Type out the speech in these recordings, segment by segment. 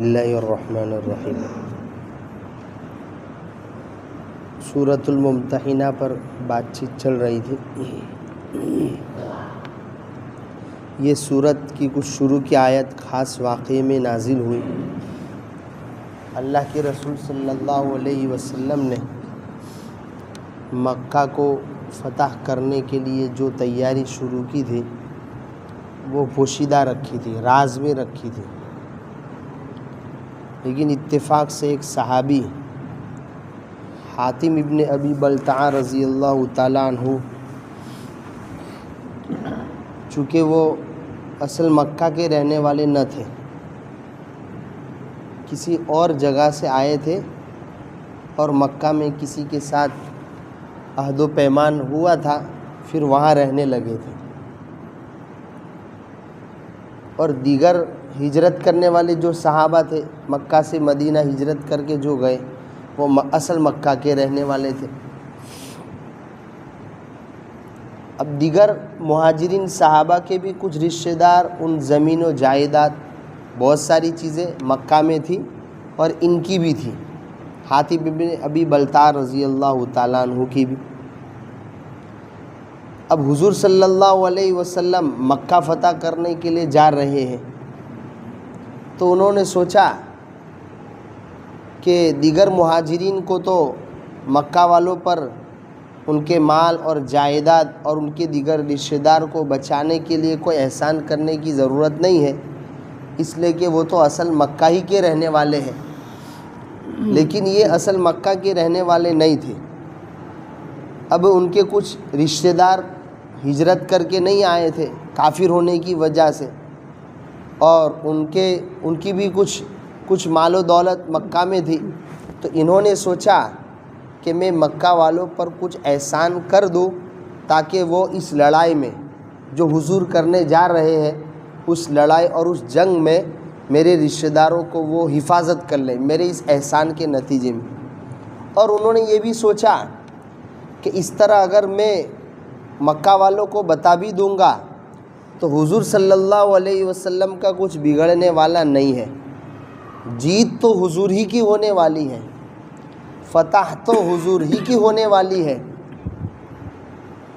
اللہ الرحمن الرحیم۔ سورۃ الممتحنہ پر بات چیت چل رہی تھی۔ یہ سورت کی کچھ شروع کی آیت خاص واقعے میں نازل ہوئی۔ اللہ کے رسول صلی اللہ علیہ وسلم نے مکہ کو فتح کرنے کے لیے جو تیاری شروع کی تھی وہ پوشیدہ رکھی تھی، راز میں رکھی تھی، لیکن اتفاق سے ایک صحابی حاتم ابن ابی بلتعہ رضی اللہ تعالیٰ عنہ، چونکہ وہ اصل مکہ کے رہنے والے نہ تھے، کسی اور جگہ سے آئے تھے اور مکہ میں کسی کے ساتھ عہد و پیمان ہوا تھا، پھر وہاں رہنے لگے تھے، اور دیگر ہجرت کرنے والے جو صحابہ تھے مکہ سے مدینہ ہجرت کر کے جو گئے وہ اصل مکہ کے رہنے والے تھے۔ اب دیگر مہاجرین صحابہ کے بھی کچھ رشتہ دار، ان زمین و جائیداد بہت ساری چیزیں مکہ میں تھی اور ان کی بھی تھی، حاتم ابن ابی بلتعہ رضی اللہ تعالیٰ عنہ کی بھی۔ اب حضور صلی اللہ علیہ وسلم مکہ فتح کرنے کے لیے جا رہے ہیں، تو انہوں نے سوچا کہ دیگر مہاجرین کو تو مکہ والوں پر ان کے مال اور جائیداد اور ان کے دیگر رشتہ دار کو بچانے کے لیے کوئی احسان کرنے کی ضرورت نہیں ہے، اس لیے کہ وہ تو اصل مکہ ہی کے رہنے والے ہیں، لیکن یہ اصل مکہ کے رہنے والے نہیں تھے۔ اب ان کے کچھ رشتہ دار ہجرت کر کے نہیں آئے تھے کافر ہونے کی وجہ سے، اور ان کی بھی کچھ مال و دولت مکہ میں تھی، تو انہوں نے سوچا کہ میں مکہ والوں پر کچھ احسان کر دوں تاکہ وہ اس لڑائی میں جو حضور کرنے جا رہے ہیں اس لڑائی اور اس جنگ میں میرے رشتہ داروں کو وہ حفاظت کر لیں میرے اس احسان کے نتیجے میں۔ اور انہوں نے یہ بھی سوچا کہ اس طرح اگر میں مکہ والوں کو بتا بھی دوں گا تو حضور صلی اللہ علیہ وسلم کا کچھ بگڑنے والا نہیں ہے، جیت تو حضور ہی کی ہونے والی ہے، فتح تو حضور ہی کی ہونے والی ہے،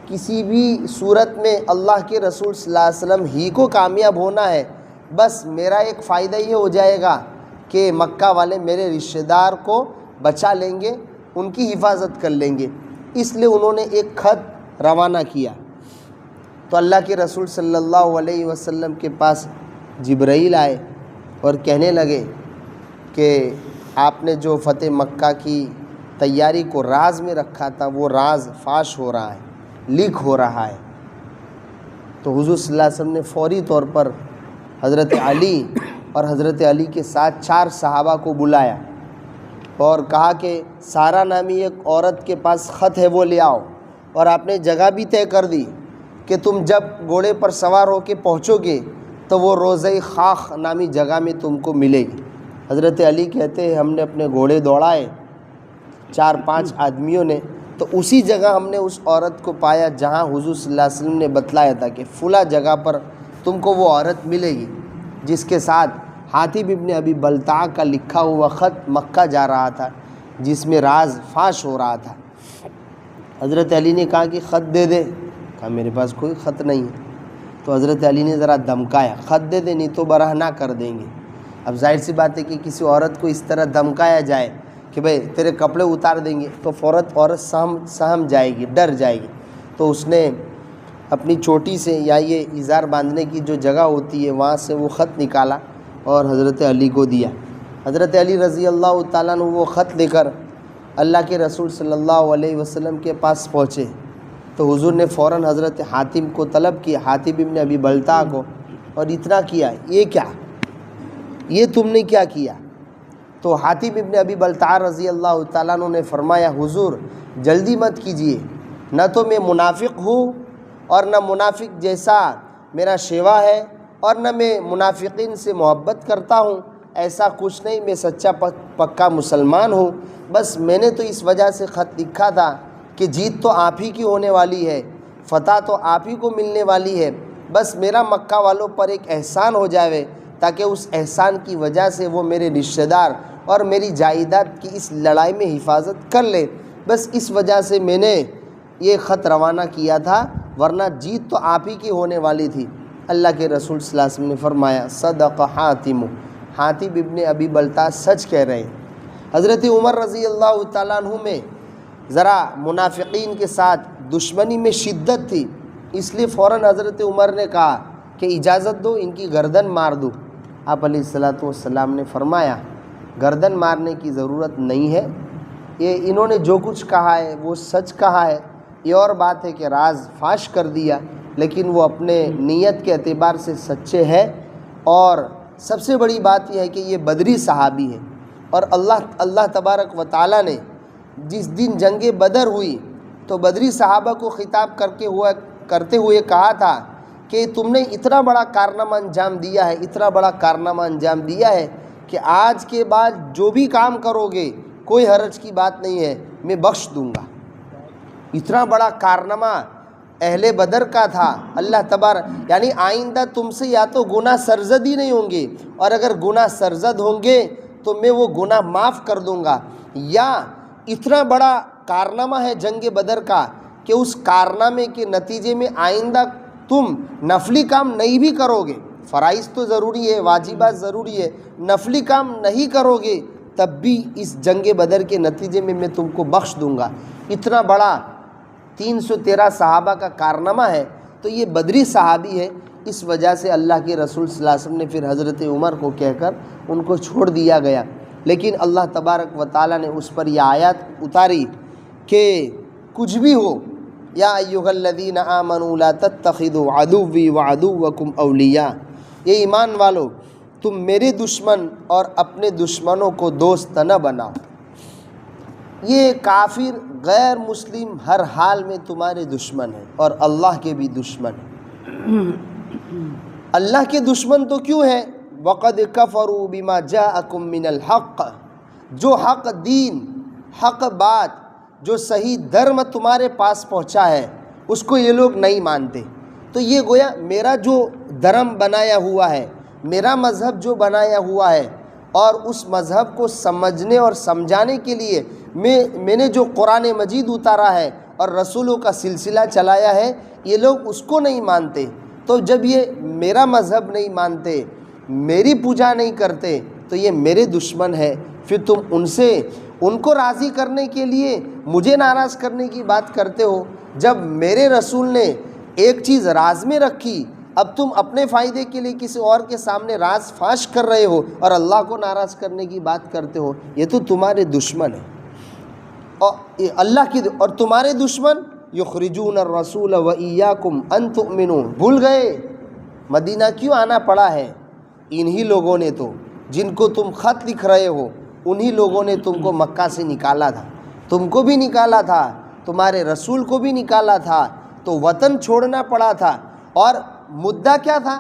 کسی بھی صورت میں اللہ کے رسول صلی اللہ علیہ وسلم ہی کو کامیاب ہونا ہے، بس میرا ایک فائدہ یہ ہو جائے گا کہ مکہ والے میرے رشتہ دار کو بچا لیں گے، ان کی حفاظت کر لیں گے۔ اس لیے انہوں نے ایک خط روانہ کیا، تو اللہ کے رسول صلی اللہ علیہ وسلم کے پاس جبرائیل آئے اور کہنے لگے کہ آپ نے جو فتح مکہ کی تیاری کو راز میں رکھا تھا وہ راز فاش ہو رہا ہے، لیک ہو رہا ہے۔ تو حضور صلی اللہ علیہ وسلم نے فوری طور پر حضرت علی اور حضرت علی کے ساتھ 4 صحابہ کو بلایا اور کہا کہ سارا نامی ایک عورت کے پاس خط ہے وہ لے آؤ، اور آپ نے جگہ بھی طے کر دی کہ تم جب گھوڑے پر سوار ہو کے پہنچو گے تو وہ روضہ خاخ نامی جگہ میں تم کو ملے گی۔ حضرت علی کہتے ہیں ہم نے اپنے گھوڑے دوڑائے 4-5 آدمیوں نے، تو اسی جگہ ہم نے اس عورت کو پایا جہاں حضور صلی اللہ علیہ وسلم نے بتلایا تھا کہ فلاں جگہ پر تم کو وہ عورت ملے گی جس کے ساتھ حاتم ابن ابی بلتعہ کا لکھا ہوا خط مکہ جا رہا تھا جس میں راز فاش ہو رہا تھا۔ حضرت علی نے کہا کہ خط دے دے، کہا میرے پاس کوئی خط نہیں ہے۔ تو حضرت علی نے ذرا دمکایا، خط دے دے نہیں تو برہنہ کر دیں گے۔ اب ظاہر سی بات ہے کہ کسی عورت کو اس طرح دمکایا جائے کہ بھئی تیرے کپڑے اتار دیں گے تو فوراً عورت سہم جائے گی، ڈر جائے گی۔ تو اس نے اپنی چوٹی سے یا یہ ازار باندھنے کی جو جگہ ہوتی ہے وہاں سے وہ خط نکالا اور حضرت علی کو دیا۔ حضرت علی رضی اللہ تعالیٰ عنہ وہ خط لے کر اللہ کے رسول صلی اللہ علیہ وسلم کے پاس پہنچے، تو حضور نے فوراً حضرت حاتم کو طلب کیا، حاتم ابن ابی بلتعہ کو، اور اتنا کیا، یہ کیا، یہ تم نے کیا کیا؟ تو حاتم ابن ابی بلتعہ رضی اللہ تعالیٰ عنہ نے فرمایا حضور جلدی مت کیجئے، نہ تو میں منافق ہوں اور نہ منافق جیسا میرا شیوا ہے، اور نہ میں منافقین سے محبت کرتا ہوں، ایسا کچھ نہیں، میں سچا پکا مسلمان ہوں، بس میں نے تو اس وجہ سے خط لکھا تھا کہ جیت تو آپ ہی کی ہونے والی ہے، فتح تو آپ ہی کو ملنے والی ہے، بس میرا مکہ والوں پر ایک احسان ہو جاوے، تاکہ اس احسان کی وجہ سے وہ میرے رشتہ دار اور میری جائیداد کی اس لڑائی میں حفاظت کر لے۔ بس اس وجہ سے میں نے یہ خط روانہ کیا تھا، ورنہ جیت تو آپ ہی کی ہونے والی تھی۔ اللہ کے رسول صلی اللہ علیہ وسلم نے فرمایا صدق حاتم، حاتم ابن ابی بلتع سچ کہہ رہے ہیں۔ حضرت عمر رضی اللہ تعالیٰ عنہ میں ذرا منافقین کے ساتھ دشمنی میں شدت تھی، اس لیے فوراً حضرت عمر نے کہا کہ اجازت دو ان کی گردن مار دو۔ آپ علیہ الصلوۃ والسلام نے فرمایا گردن مارنے کی ضرورت نہیں ہے، یہ انہوں نے جو کچھ کہا ہے وہ سچ کہا ہے، یہ اور بات ہے کہ راز فاش کر دیا، لیکن وہ اپنے نیت کے اعتبار سے سچے ہیں۔ اور سب سے بڑی بات یہ ہے کہ یہ بدری صحابی ہے، اور اللہ تبارک و تعالیٰ نے جس دن جنگ بدر ہوئی تو بدری صحابہ کو خطاب کرتے ہوئے کہا تھا کہ تم نے اتنا بڑا کارنامہ انجام دیا ہے، اتنا بڑا کارنامہ انجام دیا ہے کہ آج کے بعد جو بھی کام کرو گے کوئی حرج کی بات نہیں ہے، میں بخش دوں گا۔ اتنا بڑا کارنامہ اہل بدر کا تھا۔ اللہ تبارک یعنی آئندہ تم سے یا تو گناہ سرزد ہی نہیں ہوں گے، اور اگر گناہ سرزد ہوں گے تو میں وہ گناہ معاف کر دوں گا، یا اتنا بڑا کارنامہ ہے جنگ بدر کا کہ اس کارنامے کے نتیجے میں آئندہ تم نفلی کام نہیں بھی کرو گے، فرائض تو ضروری ہے، واجبات ضروری ہے، نفلی کام نہیں کرو گے تب بھی اس جنگ بدر کے نتیجے میں تم کو بخش دوں گا۔ اتنا بڑا 313 صحابہ کا کارنامہ ہے، تو یہ بدری صحابی ہے، اس وجہ سے اللہ کے رسول صلی اللہ علیہ وسلم نے پھر حضرت عمر کو کہہ کر ان کو چھوڑ دیا گیا۔ لیکن اللہ تبارک و تعالیٰ نے اس پر یہ آیات اتاری کہ کچھ بھی ہو، یا ایھا الذین آمنوا لا تتخذوا عدوی وعدوکم اولیاء، یہ ایمان والو تم میرے دشمن اور اپنے دشمنوں کو دوست نہ بناؤ۔ یہ کافر غیر مسلم ہر حال میں تمہارے دشمن ہیں، اور اللہ کے بھی دشمن ہیں۔ اللہ کے دشمن تو کیوں ہیں؟ وَقَدْ كَفَرُوا بِمَا جَاءَكُم مِّنَ الْحَقِّ، جو حق دین، حق بات، جو صحیح دھرم تمہارے پاس پہنچا ہے اس کو یہ لوگ نہیں مانتے۔ تو یہ گویا میرا جو دھرم بنایا ہوا ہے، میرا مذہب جو بنایا ہوا ہے، اور اس مذہب کو سمجھنے اور سمجھانے کے لیے میں نے جو قرآن مجید اتارا ہے اور رسولوں کا سلسلہ چلایا ہے، یہ لوگ اس کو نہیں مانتے۔ تو جب یہ میرا مذہب نہیں مانتے، میری پوجا نہیں کرتے، تو یہ میرے دشمن ہے۔ پھر تم ان کو راضی کرنے کے لیے مجھے ناراض کرنے کی بات کرتے ہو۔ جب میرے رسول نے ایک چیز راز میں رکھی، اب تم اپنے فائدے کے لیے کسی اور کے سامنے راز فاش کر رہے ہو اور اللہ کو ناراض کرنے کی بات کرتے ہو، یہ تو تمہارے دشمن ہیں۔ اور تمہارے دشمن یخرجون الرسول وایاکم ان تؤمنوا، بھول گئے مدینہ کیوں آنا پڑا ہے؟ انہی لوگوں نے تو، جن کو تم خط لکھ رہے ہو، انہی لوگوں نے تم کو مکہ سے نکالا تھا، تم کو بھی نکالا تھا، تمہارے رسول کو بھی نکالا تھا، تو وطن چھوڑنا پڑا تھا۔ اور مدعا کیا تھا؟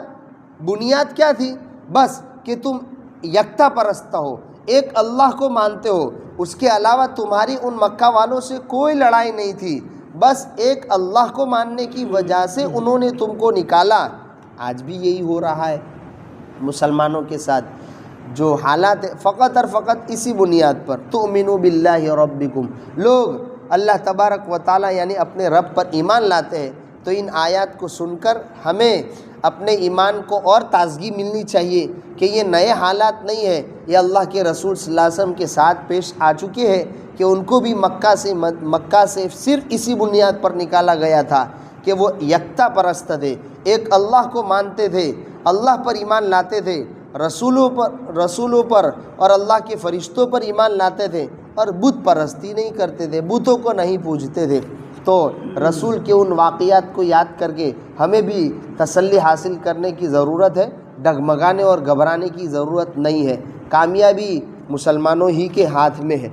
بنیاد کیا تھی؟ بس کہ تم یکتا پرست ہو، ایک اللہ کو مانتے ہو، اس کے علاوہ تمہاری ان مکہ والوں سے کوئی لڑائی نہیں تھی، بس ایک اللہ کو ماننے کی وجہ سے انہوں نے تم کو نکالا۔ آج بھی یہی ہو رہا ہے مسلمانوں کے ساتھ، جو حالات فقط اور فقط اسی بنیاد پر تؤمنوا باللہ ربکم، لوگ اللہ تبارک و تعالیٰ یعنی اپنے رب پر ایمان لاتے ہیں۔ تو ان آیات کو سن کر ہمیں اپنے ایمان کو اور تازگی ملنی چاہیے کہ یہ نئے حالات نہیں ہیں، یہ اللہ کے رسول صلی اللہ علیہ وسلم کے ساتھ پیش آ چکے ہیں کہ ان کو بھی مکہ سے صرف اسی بنیاد پر نکالا گیا تھا کہ وہ یکتا پرست تھے، ایک اللہ کو مانتے تھے، اللہ پر ایمان لاتے تھے، رسولوں پر اور اللہ کے فرشتوں پر ایمان لاتے تھے، اور بت پرستی نہیں کرتے تھے، بتوں کو نہیں پوجتے تھے۔ تو رسول کے ان واقعات کو یاد کر کے ہمیں بھی تسلی حاصل کرنے کی ضرورت ہے، ڈگمگانے اور گھبرانے کی ضرورت نہیں ہے، کامیابی مسلمانوں ہی کے ہاتھ میں ہے۔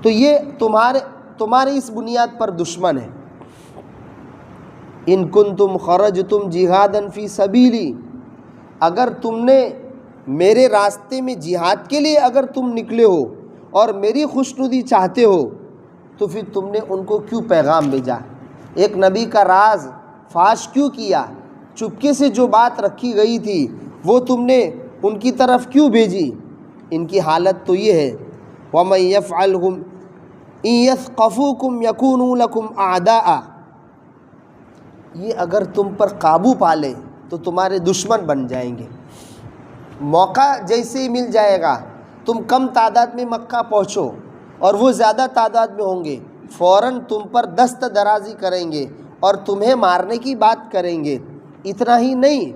تو یہ تمہارے اس بنیاد پر دشمن ہے۔ ان کنتم خرجتم جہادا فی سبیلی، اگر تم نے میرے راستے میں جہاد کے لیے اگر تم نکلے ہو اور میری خوشنودی چاہتے ہو، تو پھر تم نے ان کو کیوں پیغام بھیجا؟ ایک نبی کا راز فاش کیوں کیا؟ چپکے سے جو بات رکھی گئی تھی وہ تم نے ان کی طرف کیوں بھیجی؟ ان کی حالت تو یہ ہے وَمَن يَفْعَلْهُمْ إِن يَثْقَفُوكُمْ يَكُونُوا لَكُمْ أَعْدَاءً، یہ اگر تم پر قابو پا لے تو تمہارے دشمن بن جائیں گے۔ موقع جیسے ہی مل جائے گا، تم کم تعداد میں مکہ پہنچو اور وہ زیادہ تعداد میں ہوں گے، فوراً تم پر دست درازی کریں گے اور تمہیں مارنے کی بات کریں گے۔ اتنا ہی نہیں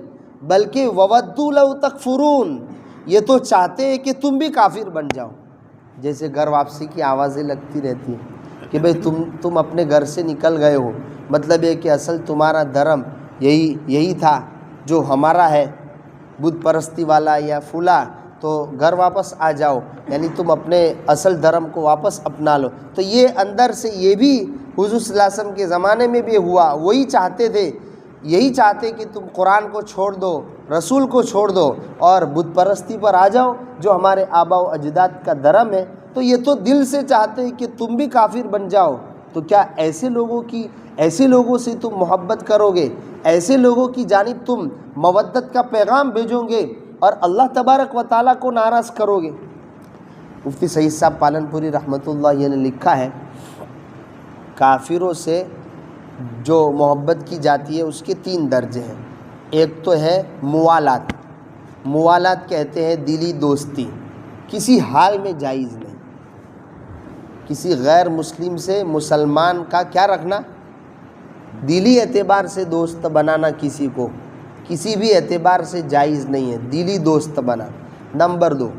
بلکہ وَوَدُّوا لَوْ تَكْفُرُونَ، یہ تو چاہتے ہیں کہ تم بھی کافر بن جاؤ۔ جیسے گھر واپسی کی آوازیں لگتی رہتی ہیں کہ بھئی تم اپنے گھر سے نکل گئے ہو، مطلب ہے کہ اصل تمہارا دھرم یہی تھا جو ہمارا ہے، بت پرستی والا یا فلاں، تو گھر واپس آ جاؤ، یعنی تم اپنے اصل دھرم کو واپس اپنا لو۔ تو یہ اندر سے یہ بھی حضور صلی اللہ علیہ وسلم کے زمانے میں بھی ہوا، وہی چاہتے تھے، یہی چاہتے کہ تم قرآن کو چھوڑ دو، رسول کو چھوڑ دو اور بت پرستی پر آ جاؤ جو ہمارے آباء و اجداد کا دھرم ہے۔ تو یہ تو دل سے چاہتے ہیں کہ تم بھی کافر بن جاؤ۔ تو کیا ایسے لوگوں سے تم محبت کرو گے، ایسے لوگوں کی جانب تم مودت کا پیغام بھیجو گے اور اللہ تبارک و تعالیٰ کو ناراض کرو گے؟ مفتی سعید صاحب پالن پوری رحمۃ اللہ علیہ نے لکھا ہے، کافروں سے جو محبت کی جاتی ہے اس کے 3 درجے ہیں۔ ایک تو ہے موالات کہتے ہیں دلی دوستی، کسی حال میں جائز نہیں۔ کسی غیر مسلم سے مسلمان کا کیا رکھنا؟ دلی اعتبار سے دوست بنانا کسی کو کسی بھی اعتبار سے جائز نہیں ہے، دلی دوست بنا۔ نمبر 2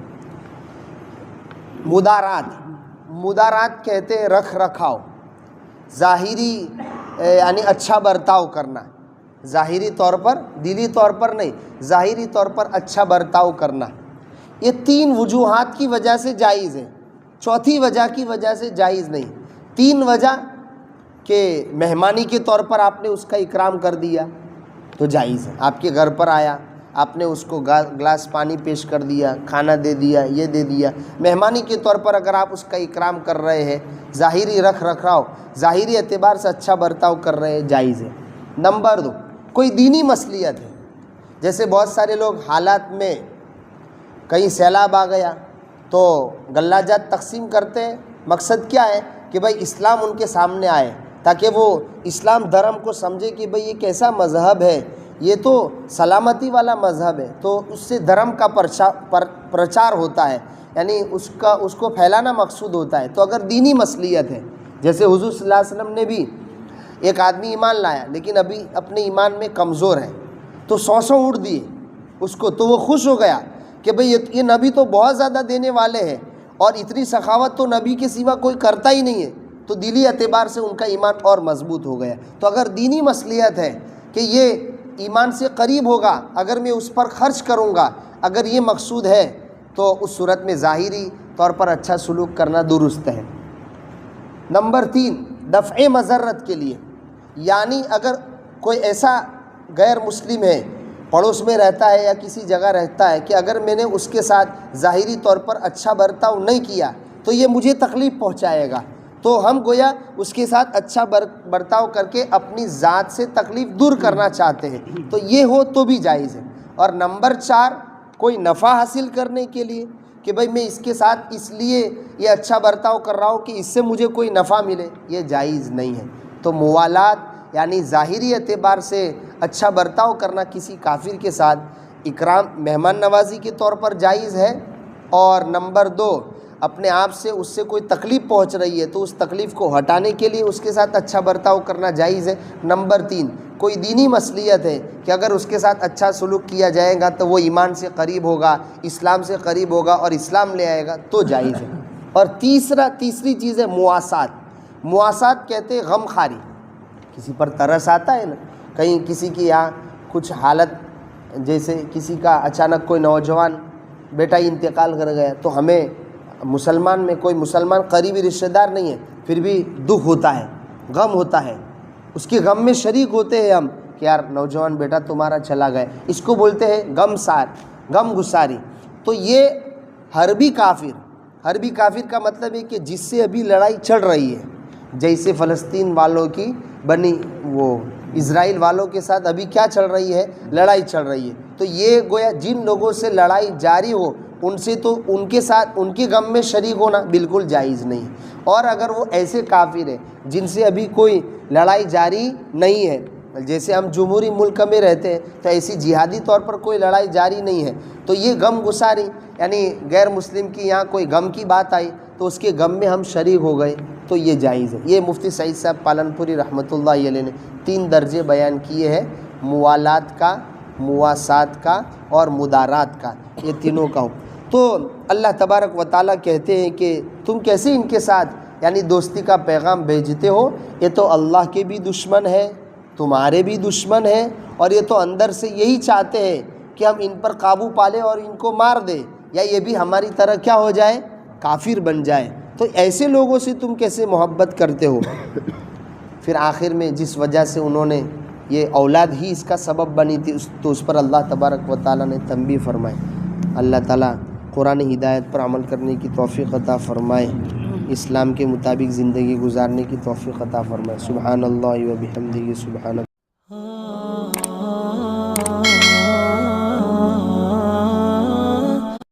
مدارات کہتے ہیں رکھ رکھاؤ، ظاہری یعنی اچھا برتاؤ کرنا، ظاہری طور پر، دلی طور پر نہیں، ظاہری طور پر اچھا برتاؤ کرنا۔ یہ 3 وجوہات کی وجہ سے جائز ہے، چوتھی وجہ کی وجہ سے جائز نہیں۔ 3 وجہ کہ مہمانی کے طور پر آپ نے اس کا اکرام کر دیا تو جائز ہے، آپ کے گھر پر آیا، آپ نے اس کو گلاس پانی پیش کر دیا، کھانا دے دیا، یہ دے دیا، مہمانی کے طور پر اگر آپ اس کا اکرام کر رہے ہیں، ظاہری رکھ رکھاؤ، ظاہری اعتبار سے اچھا برتاؤ کر رہے ہیں، جائز ہے۔ نمبر 2 کوئی دینی مصلحت ہے، جیسے بہت سارے لوگ حالات میں کہیں سیلاب آ گیا تو غلہ جات تقسیم کرتے ہیں، مقصد کیا ہے کہ بھائی اسلام ان کے سامنے آئے تاکہ وہ اسلام دھرم کو سمجھے کہ بھئی یہ کیسا مذہب ہے، یہ تو سلامتی والا مذہب ہے، تو اس سے دھرم کا پرچار ہوتا ہے، یعنی اس کو پھیلانا مقصود ہوتا ہے۔ تو اگر دینی مصلحت ہے، جیسے حضور صلی اللہ علیہ وسلم نے بھی ایک آدمی ایمان لایا لیکن ابھی اپنے ایمان میں کمزور ہے تو 100 اونٹ دیے اس کو، تو وہ خوش ہو گیا کہ بھئی یہ نبی تو بہت زیادہ دینے والے ہیں اور اتنی سخاوت تو نبی کے سوا کوئی کرتا ہی نہیں ہے، تو دلی اعتبار سے ان کا ایمان اور مضبوط ہو گیا۔ تو اگر دینی مصلحت ہے کہ یہ ایمان سے قریب ہوگا اگر میں اس پر خرچ کروں گا، اگر یہ مقصود ہے تو اس صورت میں ظاہری طور پر اچھا سلوک کرنا درست ہے۔ نمبر 3 دفع مضرت کے لیے، یعنی اگر کوئی ایسا غیر مسلم ہے، پڑوس میں رہتا ہے یا کسی جگہ رہتا ہے کہ اگر میں نے اس کے ساتھ ظاہری طور پر اچھا برتاؤ نہیں کیا تو یہ مجھے تکلیف پہنچائے گا، تو ہم گویا اس کے ساتھ اچھا برتاؤ کر کے اپنی ذات سے تکلیف دور کرنا چاہتے ہیں، تو یہ ہو تو بھی جائز ہے۔ اور نمبر 4 کوئی نفع حاصل کرنے کے لیے کہ بھئی میں اس کے ساتھ اس لیے یہ اچھا برتاؤ کر رہا ہوں کہ اس سے مجھے کوئی نفع ملے، یہ جائز نہیں ہے۔ تو موالات یعنی ظاہری اعتبار سے اچھا برتاؤ کرنا کسی کافر کے ساتھ اکرام مہمان نوازی کے طور پر جائز ہے۔ اور نمبر 2 اپنے آپ سے اس سے کوئی تکلیف پہنچ رہی ہے تو اس تکلیف کو ہٹانے کے لیے اس کے ساتھ اچھا برتاؤ کرنا جائز ہے۔ نمبر 3 کوئی دینی مصلحت ہے کہ اگر اس کے ساتھ اچھا سلوک کیا جائے گا تو وہ ایمان سے قریب ہوگا، اسلام سے قریب ہوگا اور اسلام لے آئے گا تو جائز ہے۔ اور تیسری چیز ہے مواسات کہتے ہیں غم خاری، کسی پر ترس آتا ہے نا، کہیں کسی کی یہاں کچھ حالت، جیسے کسی کا اچانک کوئی نوجوان بیٹا انتقال کر گیا تو ہمیں مسلمان میں کوئی مسلمان قریبی رشتہ دار نہیں ہے پھر بھی دکھ ہوتا ہے، غم ہوتا ہے، اس کے غم میں شریک ہوتے ہیں ہم کہ یار نوجوان بیٹا تمہارا چلا گیا، اس کو بولتے ہیں غم گساری۔ تو یہ حربی کافر کا مطلب ہے کہ جس سے ابھی لڑائی چل رہی ہے، جیسے فلسطین والوں کی بنی وہ اسرائیل والوں کے ساتھ ابھی کیا چل رہی ہے؟ لڑائی چل رہی ہے. تو یہ گویا جن لوگوں سے لڑائی جاری ہو ان سے تو ان کے ساتھ ان کے غم میں شریک ہونا بالکل جائز نہیں. اور اگر وہ ایسے کافر ہیں جن سے ابھی کوئی لڑائی جاری نہیں ہے، جیسے ہم جمہوری ملک میں رہتے ہیں تو ایسی جہادی طور پر کوئی لڑائی جاری نہیں ہے، تو یہ غم گساری یعنی غیر مسلم کی یہاں کوئی غم کی بات آئی تو اس کے غم میں ہم شریک ہو گئے تو یہ جائز ہے. یہ مفتی سعید صاحب پالن پوری رحمۃ اللہ علیہ نے 3 درجے بیان کیے ہیں، موالات کا، مواسات کا اور مدارات کا، یہ تینوں کا. تو اللہ تبارک و تعالیٰ کہتے ہیں کہ تم کیسے ان کے ساتھ یعنی دوستی کا پیغام بھیجتے ہو؟ یہ تو اللہ کے بھی دشمن ہے، تمہارے بھی دشمن ہے، اور یہ تو اندر سے یہی چاہتے ہیں کہ ہم ان پر قابو پالیں اور ان کو مار دیں، یا یہ بھی ہماری طرح کیا ہو جائے؟ کافر بن جائے. تو ایسے لوگوں سے تم کیسے محبت کرتے ہو؟ پھر آخر میں جس وجہ سے انہوں نے یہ اولاد ہی اس کا سبب بنی تھی تو اس پر اللہ تبارک و تعالیٰ نے تنبیہ فرمائے. اللہ تعالیٰ قرآن ہدایت پر عمل کرنے کی توفیق عطا فرمائے، اسلام کے مطابق زندگی گزارنے کی توفیق عطا فرمائے. سبحان اللہ و بحمدہ، سبحان